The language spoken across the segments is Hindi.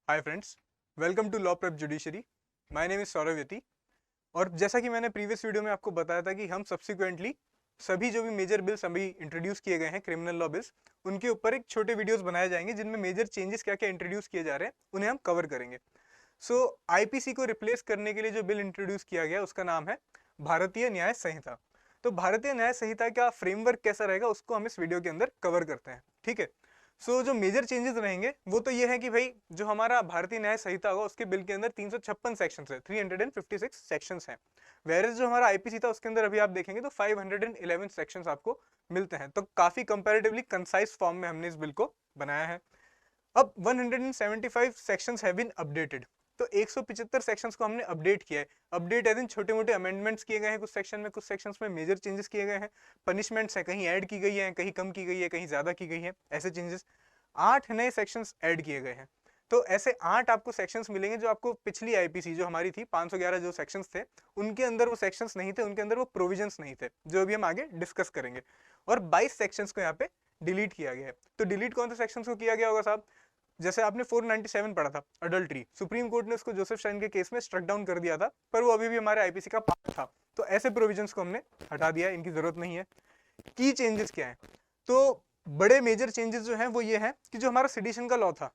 Hi friends, welcome to law prep judiciary. My name is Saurabh Yati. और जैसा कि मैंने प्रीवियस वीडियो में आपको बताया था कि हम सब्सिक्वेंटली सभी जो भी मेजर बिल्स अभी इंट्रोड्यूस किए गए हैं, क्रिमिनल लॉ बिल्स, उनके ऊपर एक छोटे वीडियोस बनाए जाएंगे जिनमें मेजर चेंजेस क्या क्या इंट्रोड्यूस किए जा रहे हैं उन्हें हम कवर करेंगे। सो आईपीसी को रिप्लेस करने के लिए जो बिल इंट्रोड्यूस किया गया उसका नाम है भारतीय न्याय संहिता। तो भारतीय न्याय संहिता का फ्रेमवर्क कैसा रहेगा उसको हम इस वीडियो के अंदर कवर करते हैं। ठीक है। जो मेजर चेंजेस रहेंगे वो तो ये है कि भाई जो हमारा भारतीय न्याय संहिता होगा उसके बिल के अंदर 356 सेक्शंस है, 356 सेक्शंस हैं। वेयर जो हमारा आईपीसी था उसके अंदर अभी आप देखेंगे तो 511 सेक्शंस आपको मिलते हैं। तो काफी कंपैरेटिवली कंसाइज फॉर्म में हमने इस बिल को बनाया है। अब 175 सेक्शंस हैव बीन अपडेटेड। तो 175 सेक्शंस को हमने अपडेट किया है। अपडेट एज इन छोटे मोटे अमेंडमेंट्स किए गए हैं कुछ सेक्शन में, कुछ सेक्शंस में मेजर चेंजेस किए गए हैं। पनिशमेंट्स है, कहीं ऐड की गई है, कहीं कम की गई है, कहीं ज्यादा की गई है, ऐसे चेंजेस। 8 नए सेक्शंस ऐड किए गए हैं। तो ऐसे 8 आपको सेक्शंस मिलेंगे जो आपको पिछली आईपीसी जो हमारी थी 511 जो सेक्शंस थे उनके अंदर वो सेक्शंस नहीं थे, उनके अंदर वो प्रोविजंस नहीं थे, जो अभी हम आगे डिस्कस करेंगे। और 22 सेक्शंस को यहाँ पे डिलीट किया गया है। तो डिलीट कौन से सेक्शंस को किया गया होगा साहब? जैसे आपने 497 पढ़ा था अडल्ट्री, सुप्रीम कोर्ट ने उसको जोसेफ स्टाइन के केस में स्ट्रक डाउन कर दिया था, पर वो अभी भी हमारे आईपीसी का पार्ट था। तो ऐसे प्रोविजंस को हमने हटा दिया, इनकी जरूरत नहीं है। की चेंजेस क्या है? तो बड़े मेजर चेंजेस जो हैं वो ये है कि जो हमारा सेडिशन का लॉ था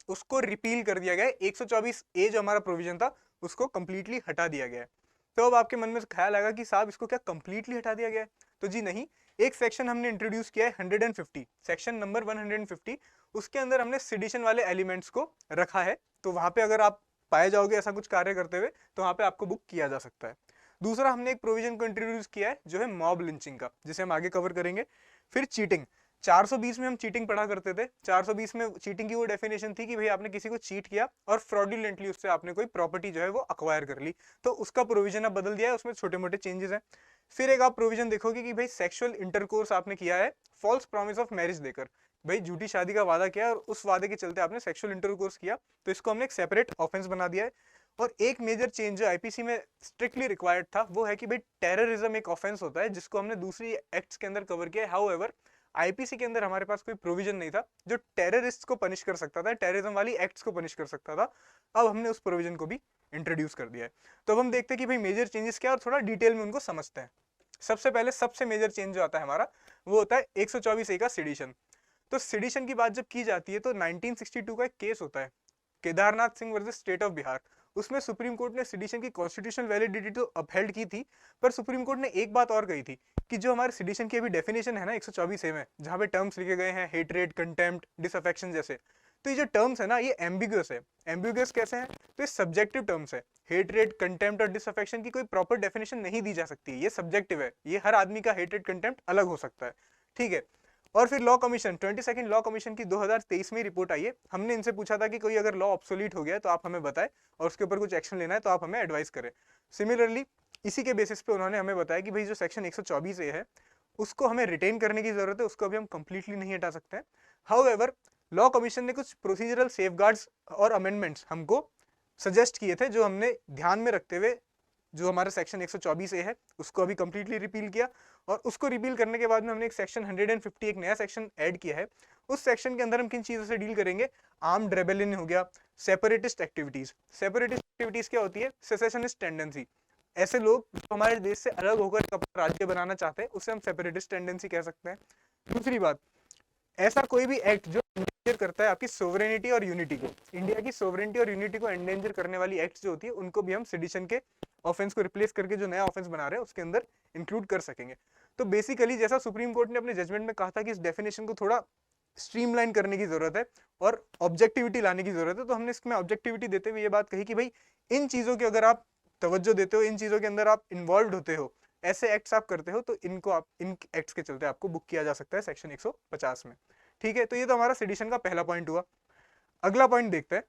उसको रिपील कर दिया गया है। 124 ए जो हमारा प्रोविजन था उसको कंप्लीटली हटा दिया गया है। तो अब आपके मन में ख्याल आएगा कि साहब इसको क्या कंप्लीटली हटा दिया गया है? तो जी नहीं, एक सेक्शन हमने इंट्रोड्यूस किया है 150, सेक्शन नंबर 150। उसके अंदर हमने सेडिशन वाले एलिमेंट्स को रखा है। तो वहां पे अगर आप पाए जाओगे ऐसा कुछ कार्य करते हुए तो वहां पे आपको बुक किया जा सकता है। दूसरा हमने एक प्रोविजन को इंट्रोड्यूस किया है जो है मॉब लिंचिंग का, जिसे हम आगे कवर करेंगे। फिर चीटिंग, 420 में हम चीटिंग पढ़ा करते थे। 420 में चीटिंग की वो डेफिनेशन थी कि भाई आपने किसी को चीट किया और फ्रॉडुलेंटली उससे आपने कोई प्रॉपर्टी जो है वो अक्वायर कर ली। तो उसका प्रोविजन अब बदल दिया है, उसमें छोटे मोटे चेंजेस हैं। फिर एक आप प्रोविजन देखोगे कि भाई सेक्सुअल इंटरकोर्स आपने किया है फॉल्स प्रॉमिस ऑफ मैरिज देकर, भाई झूठी शादी का वादा किया और उस वादे के चलते आपने सेक्सुअल इंटरकोर्स किया, तो इसको हमने एक सेपरेट ऑफेंस बना दिया है। और एक मेजर चेंज जो आईपीसी में स्ट्रिक्टली रिक्वायर्ड था वो है कि भाई टेररिज्म एक ऑफेंस होता है जिसको हमने दूसरी एक्ट्स के अंदर कवर किया है। हाउएवर आईपीसी के अंदर हमारे पास कोई प्रोविजन नहीं था जो टेररिस्ट को पनिश कर सकता था, टेररिज्म वाली एक्ट्स को पनिश कर सकता था। अब हमने उस प्रोविजन को भी इंट्रोड्यूस कर दिया है। तो अब हम देखते हैं कि भाई मेजर चेंजेस क्या है और थोड़ा डिटेल में उनको समझते हैं। सबसे पहले सबसे मेजर चेंज जो आता है हमारा वो होता है 124 ए का सेडिशन। तो सेडिशन की बात जब की जाती है तो 1962 का एक केस होता है, Kedarnath Singh versus state of Bihar. उसमें सुप्रीम कोर्ट ने सेडिशन की कॉन्स्टिट्यूशनल वैलिडिटी तो अपहेल्ड की थी, पर सुप्रीम कोर्ट ने एक बात और कही थी कि जो हमारे सेडिशन की अभी डेफिनेशन है ना 124 ए में, जहां पे टर्म्स लिखे गए हैं हेट्रेड, कंटेम्प्ट, डिसअफेक्शन जैसे, तो ये जो टर्म्स है ना ये एम्बिगुअस है। एम्बिगुअस कैसे हैं? तो ये सब्जेक्टिव टर्म्स है। हेट्रेड, कंटेम्प्ट और डिसअफेक्शन की कोई प्रॉपर डेफिनेशन नहीं दी जा सकती, ये सब्जेक्टिव है, ये हर आदमी का हेट्रेड कंटेम्प्ट अलग हो सकता है। ठीक है। और फिर law commission 22nd law commission की 2023 में रिपोर्ट आई है। हमने इनसे पूछा था कि कोई अगर लॉ ऑब्सोलीट हो गया है तो आप हमें बताएं और उसके ऊपर कुछ एक्शन लेना है तो आप हमें एडवाइस करें। सिमिलरली इसी के बेसिस पे उन्होंने हमें बताया कि भाई जो सेक्शन 124 ए है उसको हमें रिटेन करने की जरूरत है, उसको अभी हम कंप्लीटली नहीं हटा सकते हैं। हाउएवर लॉ कमीशन ने कुछ प्रोसीजरल सेफगार्ड्स और अमेंडमेंट्स हमको सजेस्ट किए थे जो हमने ध्यान में रखते हुए जो हमारा सेक्शन 124 ए है उसको अभी कंप्लीटली रिपील किया। और उसको रिपील करने के बाद में हमने एक सेक्शन 150, एक नया सेक्शन ऐड किया है। उस सेक्शन के अंदर हम किन चीजों से डील करेंगे? आर्म्ड रेबेलियन हो गया, सेपरेटिस्ट एक्टिविटीज। सेपरेटिस्ट एक्टिविटीज क्या होती है? Secessionist tendency. ऐसे लोग जो हमारे देश से अलग होकर एक अपना राज्य बनाना चाहते हैं उसे हम सेपरेटिस्ट टेंडेंसी कह सकते हैं। दूसरी बात, ऐसा कोई भी एक्ट जो एंडेंजर करता है आपकी सोवरेनिटी और यूनिटी को, इंडिया की सोवरेनिटी और यूनिटी को एंडेंजर करने वाली एक्ट जो होती है उनको भी हम सेडिशन के ऑफेंस को रिप्लेस करके जो नया ऑफेंस बना रहे हैं उसके अंदर इंक्लूड कर सकेंगे। तो बेसिकली जैसा सुप्रीम कोर्ट ने अपने जजमेंट में कहा था कि इस डेफिनेशन को थोड़ा स्ट्रीमलाइन करने की जरूरत है और ऑब्जेक्टिविटी लाने की जरूरत है, तो हमने इसमें ऑब्जेक्टिविटी देते हुए ये बात कही कि भाई इन चीजों की अगर आप तवज्जो देते हो, इन चीजों के अंदर आप इन्वॉल्व होते हो, ऐसे एक्ट्स आप करते हो, तो इनको आप इन एक्ट्स के चलते आपको बुक किया जा सकता है सेक्शन 150 में। ठीक है। तो ये तो हमारा सेडिशन का पहला पॉइंट हुआ। अगला पॉइंट देखते हैं।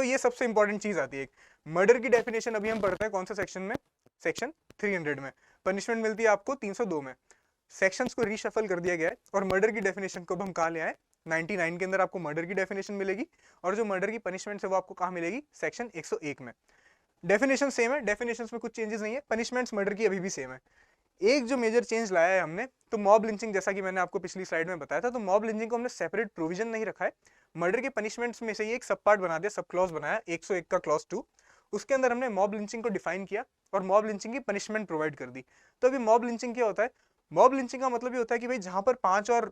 ये सबसे इंपॉर्टेंट चीज आती है, मर्डर की डेफिनेशन अभी हम पढ़ते हैं कौन सा सेक्शन में? सेक्शन 300 में। पनिशमेंट मिलती है आपको 302 में। सेक्शंस को रीशफल कर दिया गया है और मर्डर की डेफिनेशन को हम कहाँ ले आए? 99 के अंदर आपको मर्डर की डेफिनेशन मिलेगी और जो मर्डर की पनिशमेंट है वो आपको कहाँ मिलेगी? सेक्शन 101 में। डेफिनेशन सेम है, डेफिनेशन में कुछ चेंजेस नहीं है, पनिशमेंट्स मर्डर की अभी भी सेम है। एक जो मेजर चेंज लाया है हमने, तो मॉब लिंचिंग, जैसा कि मैंने आपको पिछली स्लाइड में बताया था, तो मॉब लिंचिंग को हमने सेपरेट प्रोविजन नहीं रखा है, मर्डर के पनिशमेंट्स में से ही एक सब पार्ट बना दिया, सब क्लॉज बनाया 101 का क्लॉज 2। उसके अंदर हमने मॉब लिंचिंग को डिफाइन किया और मॉब लिंचिंग की पनिशमेंट प्रोवाइड कर दी। तो अभी मॉब लिंचिंग क्या होता है? मॉब लिंचिंग का मतलब ये होता है कि भाई जहां पर 5 और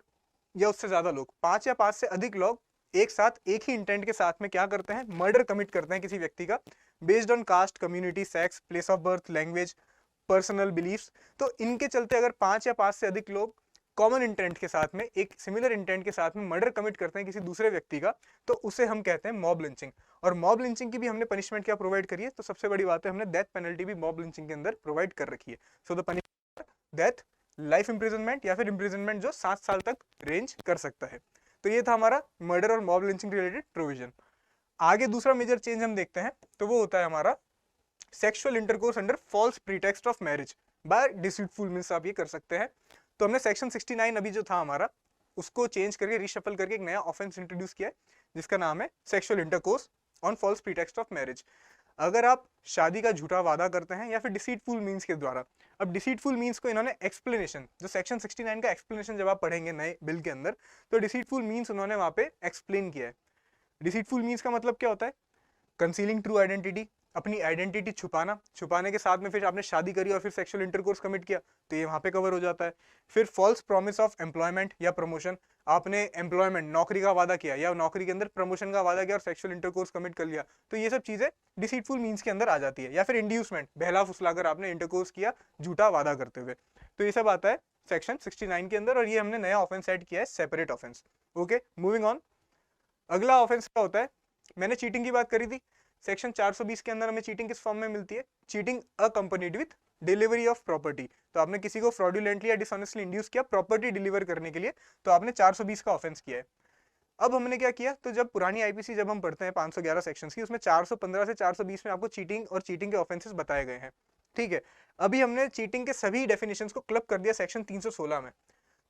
या उससे ज्यादा लोग, 5 या 5 से अधिक लोग एक साथ एक ही इंटेंट के साथ में क्या करते हैं, मर्डर कमिट करते हैं किसी व्यक्ति का, based on caste, community, sex, place of birth, language, personal beliefs. तो इनके चलते अगर 5 या 5 से अधिक लोग कॉमन इंटेंट के साथ में, एक सिमिलर इंटेंट के साथ में मर्डर कमिट करते हैं किसी दूसरे व्यक्ति का, तो उसे हम कहते हैं मॉब लिंचिंग। और मॉब लिंचिंग की भी हमने पनिशमेंट क्या प्रोवाइड करी है? तो सबसे बड़ी बात है, हमने डेथ पेनल्टी भी मॉब लिंचिंग के अंदर प्रोवाइड कर रखी है। So the punishment death, life imprisonment या फिर इंप्रिजनमेंट जो 7 साल तक रेंज कर सकता है। तो ये था हमारा मर्डर और मॉब लिंचिंग रिलेटेड प्रोविजन। आगे दूसरा मेजर चेंज हम देखते हैं, तो वो होता है हमारा sexual intercourse under false pretext of marriage by deceitful means. आप ये कर सकते हैं। तो हमने सेक्शन 69 अभी जो था हमारा, उसको चेंज करके रीशफल करके एक नया ऑफेंस इंट्रोड्यूस किया है जिसका नाम है sexual intercourse on false pretext of marriage. अगर आप शादी का झूठा वादा करते हैं या फिर डिसीटफुल मींस के द्वारा। अब डिसीटफुल मींस को इन्होंने एक्सप्लेनेशन, जो सेक्शन 69 का एक्सप्लेनेशन जब आप पढ़ेंगे नए बिल के अंदर, तो डिसीटफुल मींस उन्होंने वहां पे एक्सप्लेन किया है। डिसीटफुल मींस का मतलब क्या होता है? कंसीलिंग ट्रू आइडेंटिटी, अपनी आइडेंटिटी छुपाना, छुपाने के साथ में फिर आपने शादी करी और फिर सेक्सुअल इंटरकोर्स कमिट किया, तो ये वहां पे कवर हो जाता है। फिर फॉल्स प्रॉमिस ऑफ एम्प्लॉयमेंट या प्रमोशन, आपने एम्प्लॉयमेंट, नौकरी का वादा किया या नौकरी के अंदर प्रमोशन का वादा किया और सेक्सुअल इंटरकोर्स कमिट कर लिया, तो ये सब चीजें डिसीटफुल मीन्स के अंदर आ जाती है। या फिर इंड्यूसमेंट, बहला फुसलाकर आपने इंटरकोर्स किया झूठा वादा करते हुए, तो ये सब आता है सेक्शन 69 के अंदर। और ये हमने नया ऑफेंस ऐड किया है, separate offence. Okay, moving on. अगला ऑफेंस क्या होता है? मैंने चीटिंग की बात करी थी। सेक्शन 420 के अंदर हमें चीटिंग किस फॉर्म में मिलती है? Cheating accompanied with delivery of property. तो आपने किसी को फ्रॉडुलेंटली या डिसऑनेस्टली इंड्यूस किया प्रॉपर्टी डिलीवर करने के लिए, तो आपने 420 का ऑफेंस किया है। अब हमने क्या किया? तो जब पुरानी आईपीसी जब हम पढ़ते हैं 511 सेक्शंस की, उसमें 415 से 420 में आपको चीटिंग और चीटिंग के ऑफेंसेस बताए गए हैं। ठीक है, अभी हमने चीटिंग के सभी डेफिनेशंस को क्लब कर दिया सेक्शन 316 में।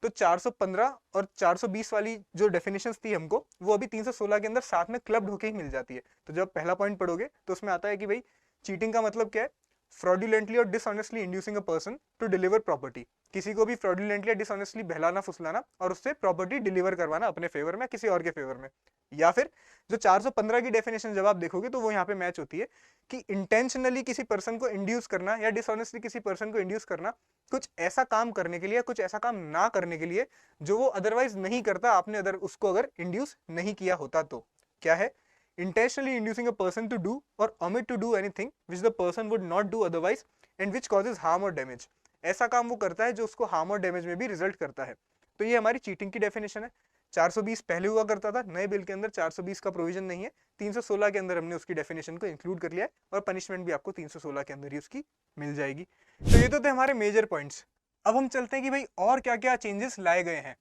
तो 415 और 420 वाली जो डेफिनेशंस थी हमको, वो अभी 316 के अंदर साथ में क्लब्ड होके ही मिल जाती है। तो जब पहला पॉइंट पढ़ोगे तो उसमें आता है कि भाई चीटिंग का मतलब क्या है? फ्रॉडुलेंटली और dishonestly inducing a person to deliver property, किसी को भी फ्रॉडुलेंटली या डिसऑनेस्टली बहलाना फुसलाना और उससे प्रॉपर्टी डिलीवर करवाना अपने फेवर में, किसी और के फेवर में। या फिर जो 415 की डेफिनेशन जब आप देखोगे तो वो यहाँ पे मैच होती है कि इंटेंशनली किसी पर्सन को इंड्यूस करना या डिसऑनेस्टली किसी पर्सन को इंड्यूस करना कुछ ऐसा काम करने के लिए, कुछ ऐसा काम ना करने के लिए जो वो अदरवाइज नहीं करता, आपने अदर उसको अगर इंड्यूस नहीं किया होता तो। क्या है? intentionally inducing a person to do or omit to do anything which the person would not do otherwise and which causes harm or damage। ऐसा काम वो करता है जो उसको हार्म और डैमेज में भी रिजल्ट करता है। तो ये हमारी चीटिंग की डेफिनेशन है। 420 पहले हुआ करता था, नए बिल के अंदर 420 का प्रोविजन नहीं है। 316 के अंदर हमने उसकी डेफिनेशन को इंक्लूड कर लिया है और पनिशमेंट भी आपको 316 के अंदर ही उसकी मिल जाएगी। तो ये तो थे हमारे मेजर पॉइंट्स। अब हम चलते हैं कि भाई और क्या क्या चेंजेस लाए गए हैं।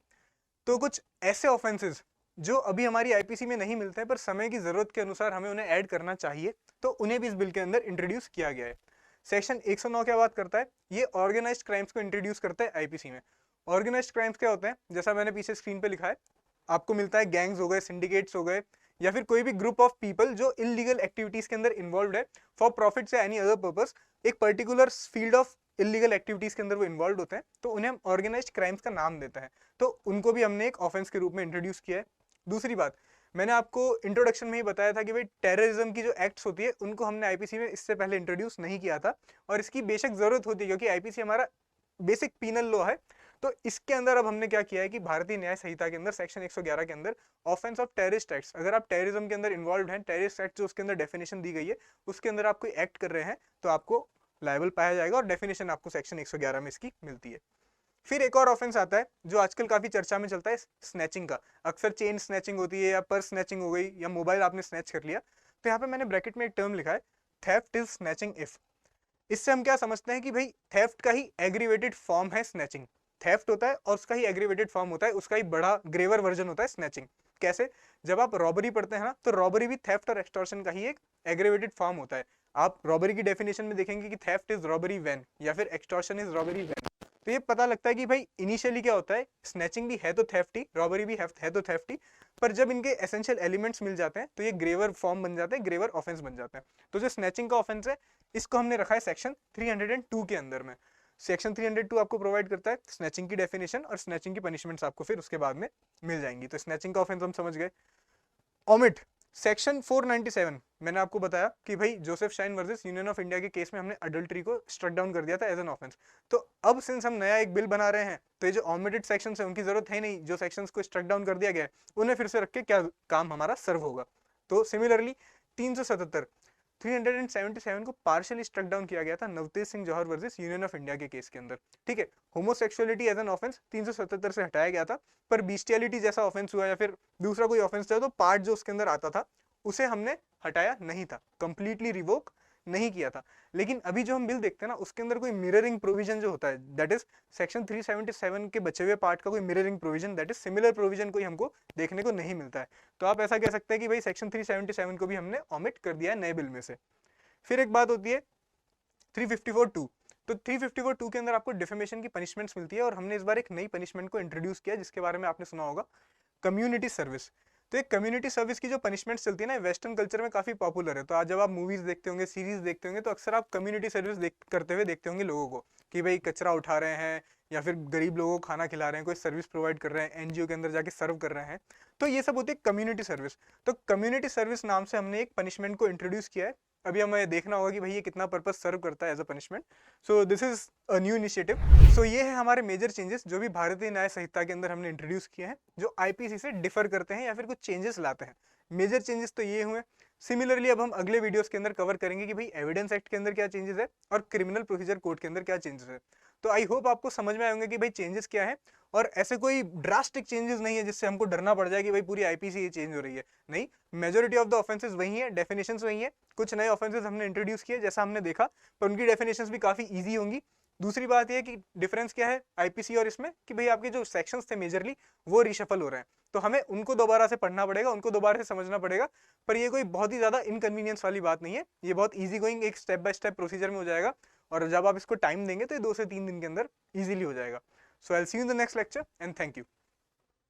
तो कुछ ऐसे ऑफेंसेस जो अभी हमारी आईपीसी में नहीं मिलते हैं पर समय की जरूरत के अनुसार हमें उन्हें ऐड करना चाहिए, तो उन्हें भी इस बिल के अंदर इंट्रोड्यूस किया गया है। सेक्शन 109 क्या बात करता है? ये ऑर्गेनाइज्ड क्राइम्स को इंट्रोड्यूस करता है आईपीसी में। ऑर्गेनाइज्ड क्राइम्स क्या होते हैं? जैसा मैंने पीछे स्क्रीन पे लिखा है, आपको मिलता है गैंग्स हो गए, सिंडिकेट्स हो गए, या फिर कोई भी ग्रुप ऑफ पीपल जो इलीगल एक्टिविटीज के अंदर इन्वॉल्व है फॉर प्रॉफिट से एनी अदर पर्पस, एक particular field of illegal activities के अंदर वो इन्वॉल्व होते हैं, तो उन्हें हम ऑर्गेनाइज्ड क्राइम्स का नाम देते हैं। तो उनको भी हमने एक ऑफेंस के रूप में इंट्रोड्यूस किया है। दूसरी बात, मैंने आपको इंट्रोडक्शन में ही बताया था कि भाई टेररिज्म की जो एक्ट्स होती है उनको हमने आईपीसी में इससे पहले इंट्रोड्यूस नहीं किया था, और इसकी बेशक जरूरत होती है क्योंकि आईपीसी हमारा बेसिक पीनल लॉ है। तो इसके अंदर अब हमने क्या किया है कि भारतीय न्याय संहिता के अंदर सेक्शन 111 के अंदर ऑफेंस ऑफ टेररिस्ट एक्ट्स, अगर आप टेररिज्म के अंदर इन्वॉल्व हैं, टेररिस्ट एक्ट जो उसके अंदर डेफिनेशन दी गई है उसके अंदर आप कोई एक्ट कर रहे हैं, तो आपको लायबल पाया जाएगा, और डेफिनेशन आपको सेक्शन 111 में इसकी मिलती है। फिर एक और ऑफेंस आता है जो आजकल काफी चर्चा में चलता है, स्नैचिंग का। अक्सर चेन स्नैचिंग होती है या पर्स स्नैचिंग हो गई या मोबाइल आपने स्नैच कर लिया, तो यहाँ पे मैंने ब्रैकेट में एक टर्म लिखा है, थेफ्ट इज स्नैचिंग इफ। इससे हम क्या समझते हैं कि भाई थेफ्ट का ही एग्रीवेटेड फॉर्म है स्नैचिंग। थेफ्ट होता है और उसका ही एग्रीवेटेड फॉर्म होता है, उसका ही बड़ा ग्रेवर वर्जन होता है स्नैचिंग। कैसे? जब आप रॉबरी पढ़ते हैं ना, तो रॉबरी भी थेफ्ट और एक्सटॉर्शन का ही एक एग्रीवेटेड फॉर्म होता है। आप रॉबरी की डेफिनेशन में देखेंगे कि थेफ्ट इज रॉबरी व्हेन, या फिर एक्सटॉर्शन इज रॉबरी व्हेन। तो ये पता लगता है कि भाई इनिशियली क्या होता है, स्नैचिंग भी है तो थेफ्ट ही, रॉबरी भी है तो थेफ्ट ही, पर जब इनके एसेंशियल एलिमेंट्स मिल जाते हैं तो ये ग्रेवर फॉर्म बन जाते हैं, ग्रेवर ऑफेंस बन जाते हैं। तो जो स्नैचिंग का ऑफेंस है इसको हमने रखा है सेक्शन 302 के अंदर में। सेक्शन 302 आपको प्रोवाइड करता है स्नैचिंग की डेफिनेशन, और स्नैचिंग की पनिशमेंट्स आपको फिर उसके बाद में मिल जाएंगी। तो स्नैचिंग का ऑफेंस हम समझ गए। ऑमिट सेक्शन 497, मैंने आपको बताया कि भाई Joseph shine versus union of India के केस में हमने अडल्ट्री को स्ट्रक डाउन कर दिया था एज एन ऑफेंस। तो अब सिंस हम नया एक बिल बना रहे हैं तो ये जो ऑमिटेड सेक्शंस है उनकी जरूरत है नहीं, जो सेक्शंस को स्ट्रक डाउन कर दिया गया है उन्हें फिर से रख के क्या काम हमारा सर्व होगा। तो सिमिलरली 377 377 को पार्शियली स्ट्रक डाउन किया गया था नवतेज सिंह जौहर वर्सेस यूनियन ऑफ इंडिया के केस के अंदर। ठीक है, होमोसेक्सुअलिटी एज एन ऑफेंस 377 से हटाया गया था, पर बिस्टियलिटी जैसा ऑफेंस हुआ या फिर दूसरा कोई ऑफेंस था तो पार्ट जो उसके अंदर आता था उसे हमने हटाया नहीं था, कंप्लीटली रिवोक नहीं किया था। लेकिन अभी जो हम बिल देखते हैं ना उसके अंदर कोई मिररिंग प्रोविजन जो होता है, दैट इज सेक्शन 377 के बचे हुए पार्ट का कोई mirroring provision, that is similar provision कोई हमको देखने को नहीं मिलता है। तो आप ऐसा कह सकते हैं कि भाई सेक्शन 377 को भी हमने ओमिट कर दिया है नए बिल में से। फिर एक बात होती है 354(2). तो 354(2) के अंदर आपको डिफेमेशन की पनिशमेंट्स मिलती है और हमने इस बार एक नई पनिशमेंट को इंट्रोड्यूस किया जिसके बारे में आपने सुना होगा, कम्युनिटी सर्विस। तो एक कम्युनिटी सर्विस की जो पनिशमेंट चलती है ना वेस्टर्न कल्चर में काफी पॉपुलर है। तो आज जब आप मूवीज देखते होंगे, सीरीज देखते होंगे तो अक्सर आप कम्युनिटी सर्विस करते हुए देखते होंगे लोगों को कि भाई कचरा उठा रहे हैं या फिर गरीब लोगों को खाना खिला रहे हैं, कोई सर्विस प्रोवाइड कर रहे हैं, एनजीओ के अंदर जाके सर्व कर रहे हैं। तो ये सब होती है कम्युनिटी सर्विस। तो कम्युनिटी सर्विस नाम से हमने एक पनिशमेंट को इंट्रोड्यूस किया है। अभी हमें देखना होगा कि भाई ये कितना पर्पस सर्व करता है as a punishment. So this is a new initiative. So ये है हमारे मेजर चेंजेस जो भी भारतीय न्याय संहिता के अंदर हमने इंट्रोड्यूस किए हैं, जो आईपीसी से डिफर करते हैं या फिर कुछ चेंजेस लाते हैं। मेजर चेंजेस तो ये हुए। सिमिलरली अब हम अगले वीडियोस के अंदर कवर करेंगे कि भाई एविडेंस एक्ट के अंदर क्या चेंजेस है और क्रिमिनल प्रोसीजर कोड के अंदर क्या चेंजेस है। तो आई होप आपको समझ में आए होंगे कि भाई चेंजेस क्या है, और ऐसे कोई ड्रास्टिक चेंजेस नहीं है जिससे हमको डरना पड़ जाए कि भाई पूरी आईपीसी ये चेंज हो रही है। नहीं, मेजोरिटी ऑफ द ऑफेंसेस वही है, डेफिनेशंस वही है। कुछ नए ऑफेंसेस हमने इंट्रोड्यूस किए जैसा हमने देखा, पर उनकी डेफिनेशंस भी काफी ईजी होंगी। दूसरी बात यह कि डिफरेंस क्या है आईपीसी और इसमें कि भाई आपके जो सेक्शंस थे मेजरली वो रिशफल हो रहे हैं, तो हमें उनको दोबारा से पढ़ना पड़ेगा, उनको दोबारा से समझना पड़ेगा। पर ये कोई बहुत ही ज्यादा इनकन्वीनियंस वाली बात नहीं है, ये बहुत ईजी गोइंग एक स्टेप बाय स्टेप प्रोसीजर में हो जाएगा। और जब आप इसको टाइम देंगे तो ये 2 से 3 दिन के अंदर इजीली हो जाएगा। So I will see you in the next lecture and thank you.